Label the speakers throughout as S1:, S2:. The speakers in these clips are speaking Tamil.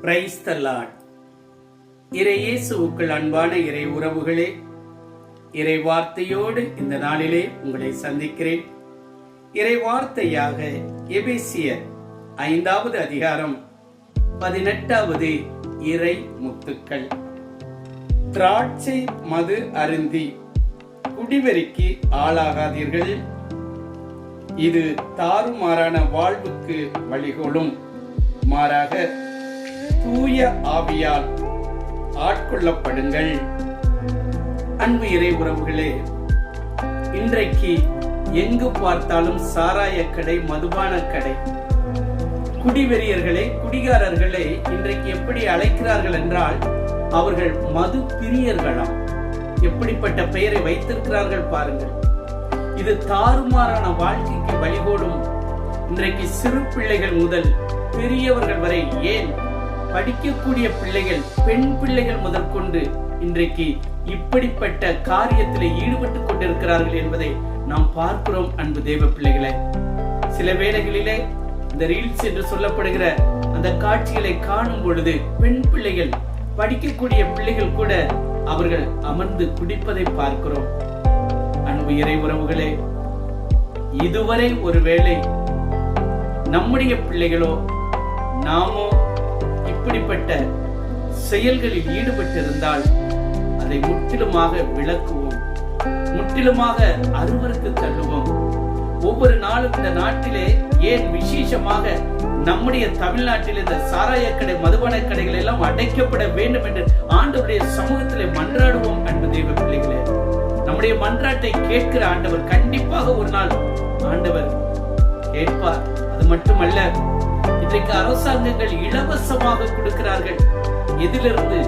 S1: Praise the Lord. இறை இயேசுவுக்குள் அன்பான இறை உறவுகளே, இறை வார்த்தையோடு இந்த நாளிலே உங்களை சந்திக்கிறேன். இறை வார்த்தையாக எபேசியர் 5வது அதிகாரம் 18வது இறை முத்துக்கள். திராட்சை மது அருந்தி குடிவெறிக்கு ஆளாகாதீர்கள், இது தாறுமாறான வாழ்வுக்கு வழிகொள்ளும். மாறாக தூய ஆவியால் ஆட்கொள்ளப்படுங்கள். அன்பு இறை உறவுகளே, இன்றைக்கு எங்கு பார்த்தாலும் சாராய கடை, மதுபான கடை. குடிவெறியர்களை, குடிகாரர்களை இன்றைக்கு எப்படி அழைக்கிறார்கள் என்றால், அவர்கள் மது பிரியர்களாம். எப்படிப்பட்ட பெயரை வைத்திருக்கிறார்கள் பாருங்கள். இது தாறுமாறான வாழ்க்கைக்கு வழிகோடும். இன்றைக்கு சிறு பிள்ளைகள் முதல் பெரியவர்கள் வரை, ஏன் படிக்கக்கூடிய பிள்ளைகள், பெண் பிள்ளைகள் முதற்கொண்டு இன்றைக்கு இப்படிப்பட்ட காரியத்தில் ஈடுபட்டுக் கொண்டிருக்கிறார்கள் என்பதை நாம் பார்க்கிறோம். அன்பு தேவ பிள்ளைகளே, சில வேளைகளிலே இந்த ரீல்ஸ் என்று சொல்லப்படுகிற அந்த காட்சிகளை காணும் பொழுது பெண் பிள்ளைகள், படிக்கக்கூடிய பிள்ளைகள் கூட அவர்கள் அமர்ந்து குடிப்பதை பார்க்கிறோம். அன்பு இறை உறவுகளே, இதுவரை ஒருவேளை நம்முடைய பிள்ளைகளோ நாமோ இப்படிப்பட்ட செயல்களில் ஈடுபட்டிருந்தால் அதை முற்றிலுமாக விளக்குவோம், முற்றிலுமாக அருவருக்கு தள்ளுவோம். ஒவ்வொரு நாளும் இந்த நாட்டிலே, ஏன் விசேஷமாக நம்முடைய தமிழ்நாட்டில் இந்த சாராய கடை, மதுபான கடைகள் எல்லாம் அடைக்கப்பட வேண்டும் என்று ஆண்டவருடைய சமூகத்திலே மன்றாடுவோம். அன்பு தெய்வ பிள்ளைகளே, நம்முடைய மன்றாட்டை கேட்கிற ஆண்டவர் கண்டிப்பாக ஒரு நாள் ஆண்டவர் கேட்பார். அது மட்டுமல்ல, இன்றைக்கு அரசாங்கங்கள் இலவசமாக கொடுக்கிறார்கள். இதிலிருந்து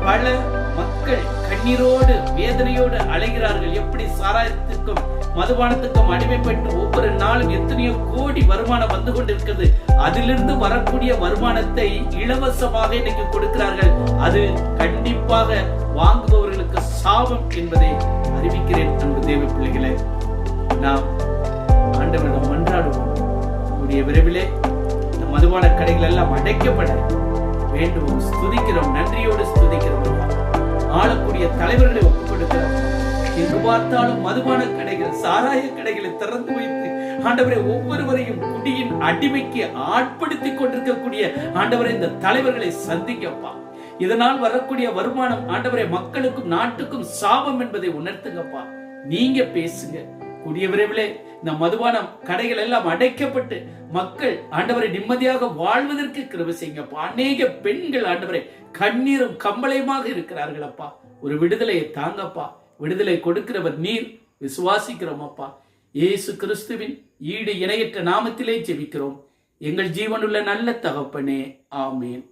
S1: பல மக்கள் கண்ணீரோடு, வேதனையோடு அலைகிறார்கள். எப்படி சாராயத்திற்கும் மதுபானத்துக்கும் அடிமைப்பட்டு ஒவ்வொரு நாளும் எத்தனையோ கோடி வருமானம் வந்து கொண்டிருக்கிறது. அதிலிருந்து வரக்கூடிய வருமானத்தை இலவசமாக இன்னைக்கு கொடுக்கிறார்கள். அது கண்டிப்பாக வாங்குபவர்களுக்கு சாபம் என்பதை அறிவிக்கிறேன். அன்பு தேவ பிள்ளைகளே, நாம் ஆண்டவரிடம் மன்றாடுவோம். கூடிய விரைவிலே இந்த மதுபான கடைகள் எல்லாம் அடைக்கப்பட வேண்டுவோம். ஸ்துதிக்கிறோம், நன்றியோடு ஸ்துதிக்கிறோம். ஆளக்கூடிய தலைவர்களை ஒப்புக் கொடுக்கிறோம். எங்கு பார்த்தாலும் மதுபான கடைகள், சாராய கடைகளை திறந்து வைத்து ஆண்டவரை ஒவ்வொருவரையும் குடியின் அடிமைக்கு ஆட்படுத்திக் கொண்டிருக்கக்கூடிய ஆண்டவரை இந்த தலைவர்களை சந்திக்கப்பா. இதனால் வரக்கூடிய வருமானம் ஆண்டவரை மக்களுக்கும் நாட்டுக்கும் சாபம் என்பதை உணர்த்துங்கப்பா. நீங்க பேசுங்க. கூடிய விரைவிலே இந்த மதுபான கடைகள் எல்லாம் அடைக்கப்பட்டு மக்கள் ஆண்டவரை நிம்மதியாக வாழ்வதற்கு கிருபை செய்யுங்கப்பா. அநேக பெண்கள் ஆண்டவரை கண்ணீரும் கம்பளையுமாக இருக்கிறார்கள் அப்பா. ஒரு விடுதலையை தாங்கப்பா. விடுதலை கொடுக்கிறவர் நீர். விசுவாசிக்கிறோம் அப்பா. இயேசு கிறிஸ்துவின் ஈடு இணையற்ற நாமத்திலே ஜெபிக்கிறோம் எங்கள் ஜீவனுள்ள நல்ல தகப்பனே, ஆமேன்.